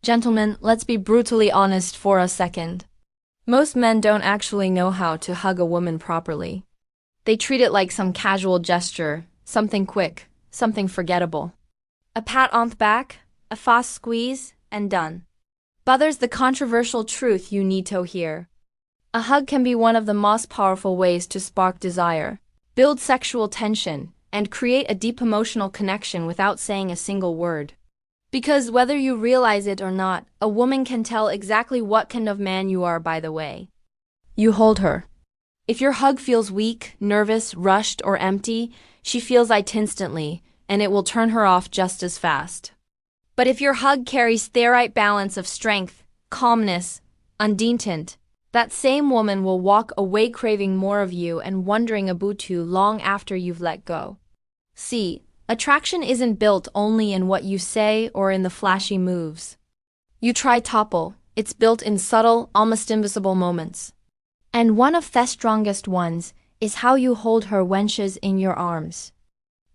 Gentlemen, let's be brutally honest for a second. Most men don't actually know how to hug a woman properly. They treat it like some casual gesture, something quick, something forgettable. A pat on the back, a fast squeeze, and done. But there's the controversial truth you need to hear. A hug can be one of the most powerful ways to spark desire, build sexual tension, and create a deep emotional connection without saying a single word. Because whether you realize it or not, a woman can tell exactly what kind of man you are by the way you hold her. If your hug feels weak, nervous, rushed, or empty, she feels it instantly, and it will turn her off just as fast. But if your hug carries the right balance of strength, calmness, undeterred, that same woman will walk away craving more of you and wondering about you long after you've let go. See, attraction isn't built only in what you say or in the flashy moves you try topple, it's built in subtle, almost invisible moments. And one of the strongest ones is how you hold her when she's in your arms.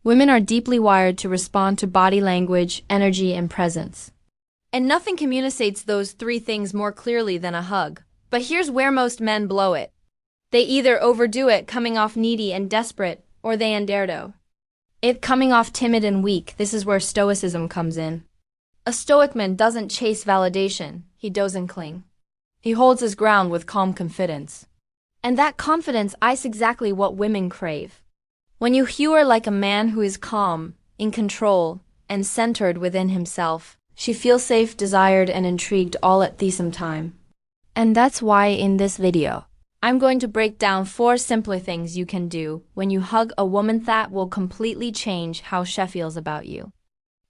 Women are deeply wired to respond to body language, energy, and presence. And nothing communicates those three things more clearly than a hug. But here's where most men blow it. They either overdo it, coming off needy and desperate, or they underdo it, coming off timid and weak. This is where stoicism comes in. A stoic man doesn't chase validation, he doesn't cling. He holds his ground with calm confidence. And that confidence is exactly what women crave. When you hear like a man who is calm, in control, and centered within himself, she feels safe, desired, and intrigued all at the same time. And that's why in this video, I'm going to break down 4 simple things you can do when you hug a woman that will completely change how she feels about you.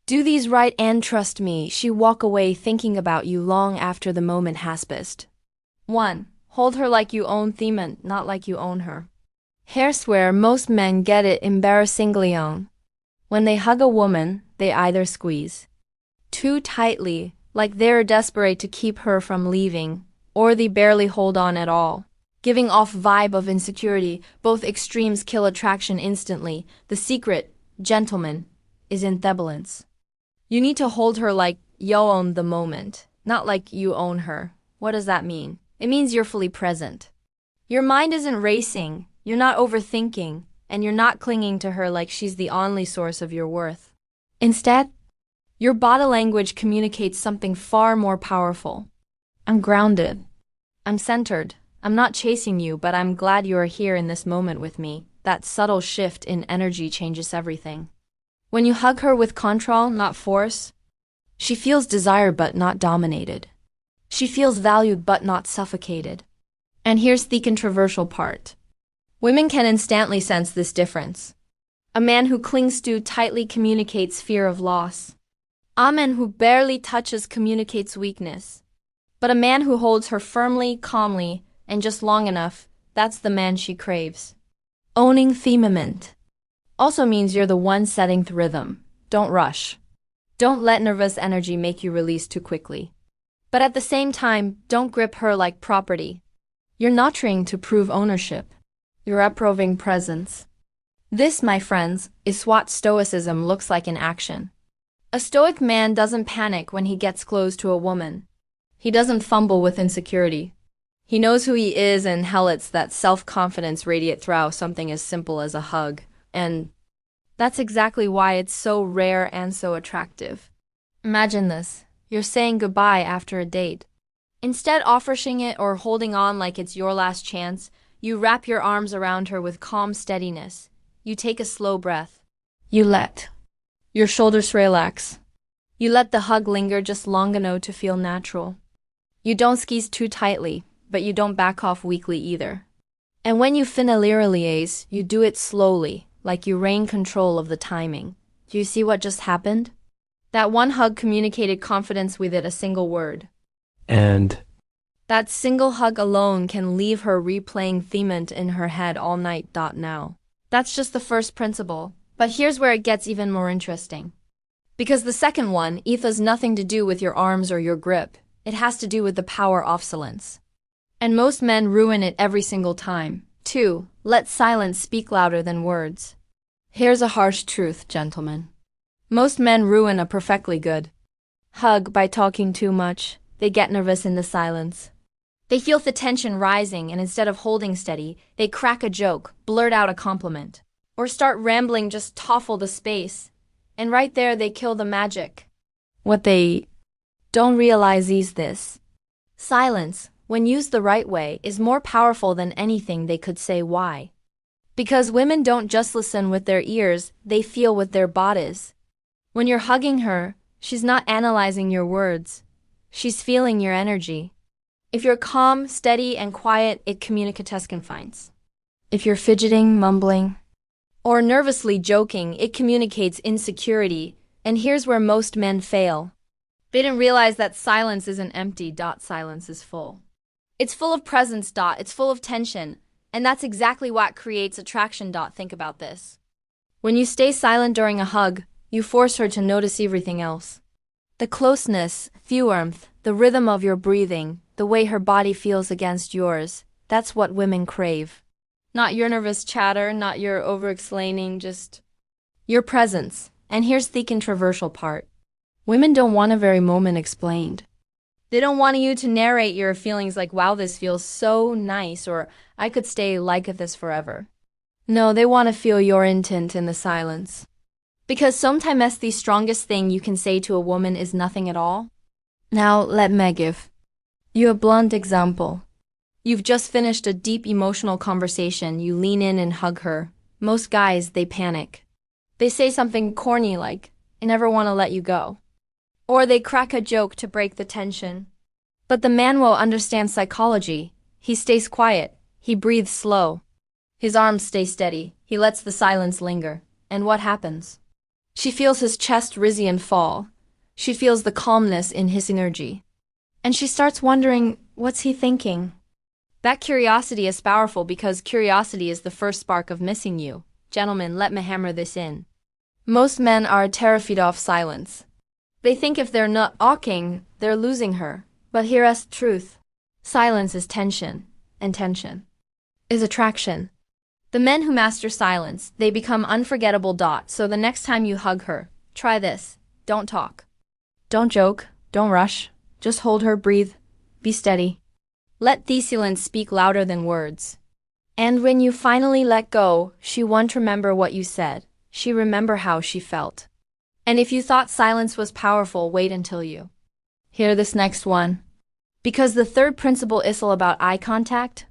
Do these right and trust me, she walk away thinking about you long after the moment has passed. 1. Hold her like you own them, not like you own her. Here's where most men get it embarrassingly wrong. When they hug a woman, they either squeeze too tightly, like they're desperate to keep her from leaving, or they barely hold on at all, giving off vibe of insecurity. Both extremes kill attraction instantly. The secret, gentlemen, is in the balance. You need to hold her like you own the moment, not like you own her. What does that mean? It means you're fully present. Your mind isn't racing, you're not overthinking, and you're not clinging to her like she's the only source of your worth. Instead, your body language communicates something far more powerful. I'm grounded. I'm centered. I'm not chasing you, but I'm glad you are here in this moment with me. That subtle shift in energy changes everything. When you hug her with control, not force, she feels desire but not dominated. She feels valued but not suffocated. And here's the controversial part. Women can instantly sense this difference. A man who clings too tightly communicates fear of loss. A man who barely touches communicates weakness. But a man who holds her firmly, calmly, and just long enough, that's the man she craves. Owning the moment also means you're the one setting the rhythm. Don't rush. Don't let nervous energy make you release too quickly. But at the same time, don't grip her like property. You're not trying to prove ownership. You're approving presence. This, my friends, is what stoicism looks like in action. A stoic man doesn't panic when he gets close to a woman. He doesn't fumble with insecurity. He knows who he is and how lets that self-confidence radiate through something as simple as a hug. And that's exactly why it's so rare and so attractive. Imagine this. You're saying goodbye after a date. Instead of offering it or holding on like it's your last chance, you wrap your arms around her with calm steadiness. You take a slow breath. You let your shoulders relax. You let the hug linger just long enough to feel natural. You don't squeeze too tightly, but you don't back off weakly either. And when you finally release, you do it slowly, like you rein control of the timing. Do you see what just happened? That one hug communicated confidence with it a single word. And that single hug alone can leave her replaying thement in her head all night. Now. That's just the first principle. But here's where it gets even more interesting. Because the second one, has nothing to do with your arms or your grip. It has to do with the power of silence. And most men ruin it every single time. 2. Let silence speak louder than words. Here's a harsh truth, gentlemen. Most men ruin a perfectly good hug by talking too much. They get nervous in the silence. They feel the tension rising, and instead of holding steady, they crack a joke, blurt out a compliment, or start rambling, just toffle the space. And right there they kill the magic. What they don't realize is this. Silence, when used the right way, is more powerful than anything they could say. Why? Because women don't just listen with their ears, they feel with their bodies. When you're hugging her, she's not analyzing your words. She's feeling your energy. If you're calm, steady, and quiet, it communicates confidence. If you're fidgeting, mumbling, or nervously joking, it communicates insecurity. And here's where most men fail. They didn't realize that silence isn't empty. Silence is full. It's full of presence. It's full of tension. And that's exactly what creates attraction. Think about this. When you stay silent during a hug, you force her to notice everything else. The closeness, the warmth, the rhythm of your breathing, the way her body feels against yours. That's what women crave. Not your nervous chatter, not your over-explaining, just your presence. And here's the controversial part. Women don't want a very moment explained. They don't want you to narrate your feelings like, wow, this feels so nice, or I could stay like this forever. No, they want to feel your intent in the silence. Because sometimes the strongest thing you can say to a woman is nothing at all. Now, let me give you a blunt example. You've just finished a deep emotional conversation. You lean in and hug her. Most guys, they panic. They say something corny like, I never want to let you go. Or they crack a joke to break the tension. But the man will understand psychology. He stays quiet. He breathes slow. His arms stay steady. He lets the silence linger. And what happens? She feels his chest rise and fall. She feels the calmness in his energy. And she starts wondering, what's he thinking? That curiosity is powerful because curiosity is the first spark of missing you. Gentlemen, let me hammer this in. Most men are terrified of silence. They think if they're not talking, they're losing her. But here's the truth. Silence is tension, and tension is attraction. The men who master silence, they become unforgettable. So the next time you hug her, try this. Don't talk. Don't joke. Don't rush. Just hold her, breathe. Be steady. Let the silence speak louder than words. And when you finally let go, she won't remember what you said. She remember how she felt. And if you thought silence was powerful, wait until you hear this next one. Because the third principle is all about eye contact.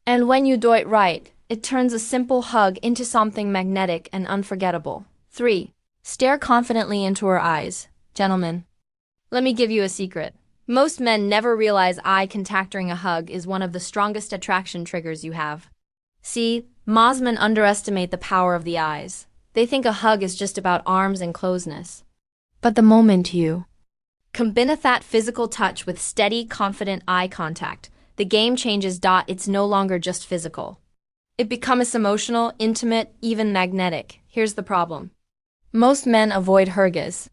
And when you do it right, it turns a simple hug into something magnetic and unforgettable. 3. Stare confidently into her eyes. Gentlemen, let me give you a secret. Most men never realize eye contact during a hug is one of the strongest attraction triggers you have. See, most men underestimate the power of the eyes. They think a hug is just about arms and closeness. But the moment you combine that physical touch with steady, confident eye contact, the game changes. It's no longer just physical. It becomes emotional, intimate, even magnetic. Here's the problem. Most men avoid hugs.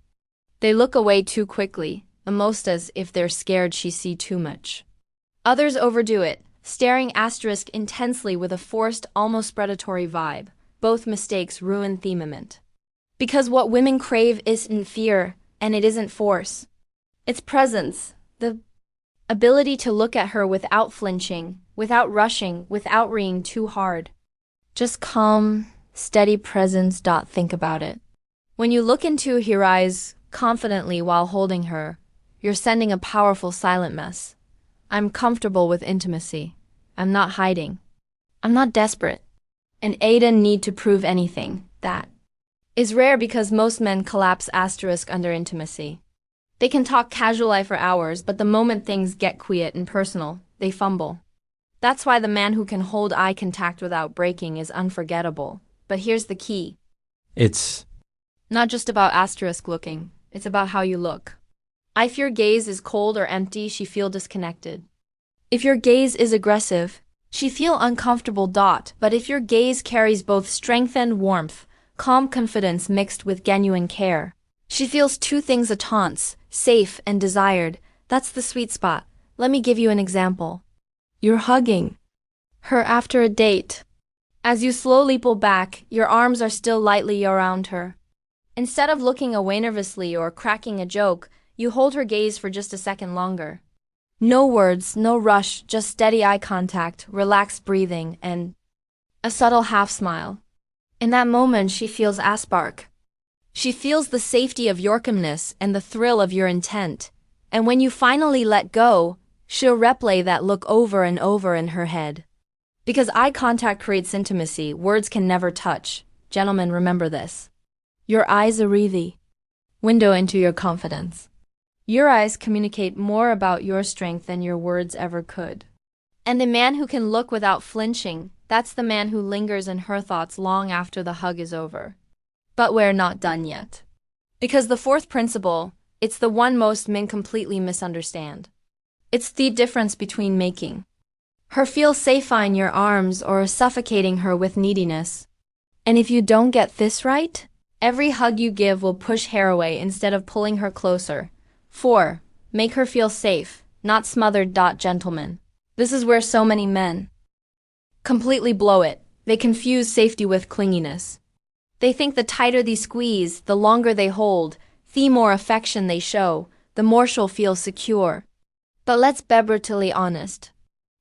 They look away too quickly, almost as if they're scared she see too much. Others overdo it, staring intensely with a forced, almost predatory vibe. Both mistakes ruin the moment. Because what women crave isn't fear, and it isn't force. It's presence, the ability to look at her without flinching, without rushing, without reading too hard. Just calm, steady presence. Think about it. When you look into her eyes confidently while holding her, you're sending a powerful silent message. I'm comfortable with intimacy. I'm not hiding. I'm not desperate. And Aiden need to prove anything. That is rare because most men collapse under intimacy. They can talk casually for hours, but the moment things get quiet and personal, they fumble. That's why the man who can hold eye contact without breaking is unforgettable. But here's the key. It's not just about looking. It's about how you look. If your gaze is cold or empty, she feel disconnected. If your gaze is aggressive, she feel uncomfortable. But if your gaze carries both strength and warmth, calm confidence mixed with genuine care, she feels two things at once, safe and desired. That's the sweet spot. Let me give you an example. You're hugging her after a date. As you slowly pull back, your arms are still lightly around her. Instead of looking away nervously or cracking a joke, You hold her gaze for just a second longer. No words, no rush, just steady eye contact, relaxed breathing, and a subtle half-smile. In that moment, she feels a spark. She feels the safety of your calmness and the thrill of your intent. And when you finally let go, she'll replay that look over and over in her head. Because eye contact creates intimacy, words can never touch. Gentlemen, remember this. Your eyes are the window into your confidence. Your eyes communicate more about your strength than your words ever could. And the man who can look without flinching, that's the man who lingers in her thoughts long after the hug is over. But we're not done yet. Because the fourth principle, it's the one most men completely misunderstand. It's the difference between making her feel safe in your arms or suffocating her with neediness. And if you don't get this right, every hug you give will push hair away instead of pulling her closer. 4. Make her feel safe, not smothered. Gentlemen. This is where so many men completely blow it. They confuse safety with clinginess. They think the tighter they squeeze, the longer they hold, the more affection they show, the more she'll feel secure. But let's be brutally honest.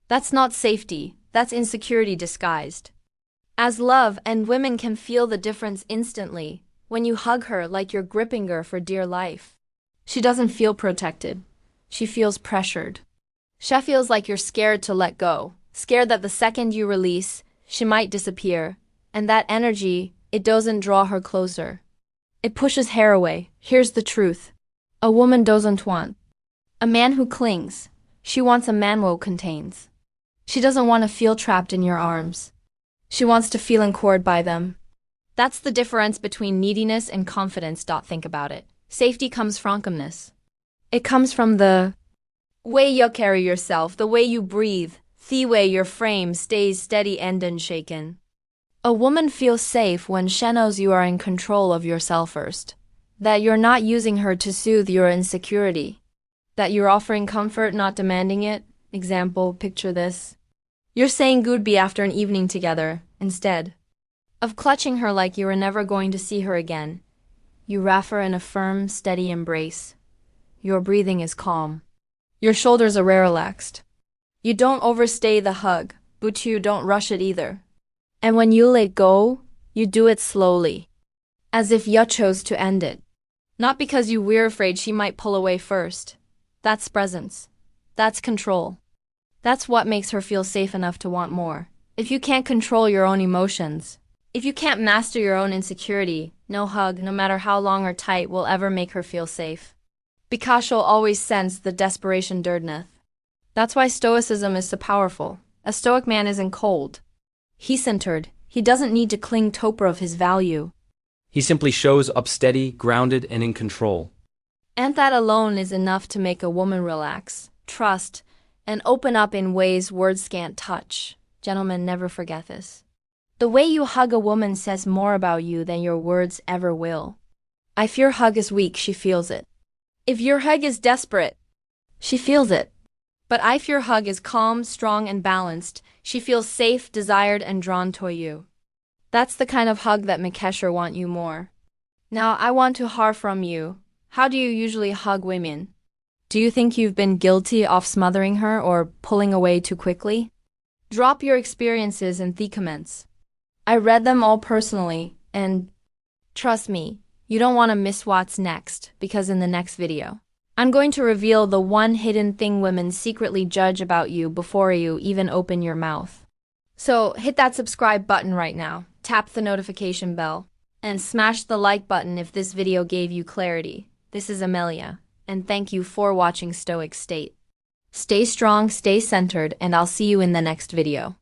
That's not safety, that's insecurity disguised as love, and women can feel the difference instantly when you hug her like you're gripping her for dear life. She doesn't feel protected. She feels pressured. She feels like you're scared to let go, scared that the second you release, she might disappear. And that energy, it doesn't draw her closer. It pushes hair away. Here's the truth. A woman doesn't want a man who clings. She wants a man who contains. She doesn't want to feel trapped in your arms. She wants to feel encored by them. That's the difference between neediness and confidence. Think about it. Safety comes from calmness. It comes from the way you carry yourself, the way you breathe, the way your frame stays steady and unshaken. A woman feels safe when she knows you are in control of yourself first, that you're not using her to soothe your insecurity, that you're offering comfort, not demanding it. Example, picture this. You're saying goodbye after an evening together. Instead of clutching her like you were never going to see her again, you wrap her in a firm, steady embrace. Your breathing is calm. Your shoulders are relaxed. You don't overstay the hug, but you don't rush it either. And when you let go, you do it slowly, as if you chose to end it. Not because you were afraid she might pull away first. That's presence. That's control. That's what makes her feel safe enough to want more. If you can't control your own emotions, if you can't master your own insecurity, no hug, no matter how long or tight, will ever make her feel safe. Because she'll always sense the desperation underneath. That's why Stoicism is so powerful. A Stoic man isn't cold. He's centered. He doesn't need to cling to prove of his value. He simply shows up steady, grounded, and in control. And that alone is enough to make a woman relax, trust, and open up in ways words can't touch. Gentlemen, never forget this. The way you hug a woman says more about you than your words ever will. If your hug is weak, she feels it. If your hug is desperate, she feels it. But if your hug is calm, strong, and balanced, she feels safe, desired, and drawn to you. That's the kind of hug that makes her want you more. Now, I want to hear from you. How do you usually hug women? Do you think you've been guilty of smothering her or pulling away too quickly? Drop your experiences in the comments. I read them all personally, and trust me, you don't want to miss what's next, because in the next video, I'm going to reveal the one hidden thing women secretly judge about you before you even open your mouth. So hit that subscribe button right now, tap the notification bell, and smash the like button if this video gave you clarity. This is Amelia, and thank you for watching Stoic State. Stay strong, stay centered, and I'll see you in the next video.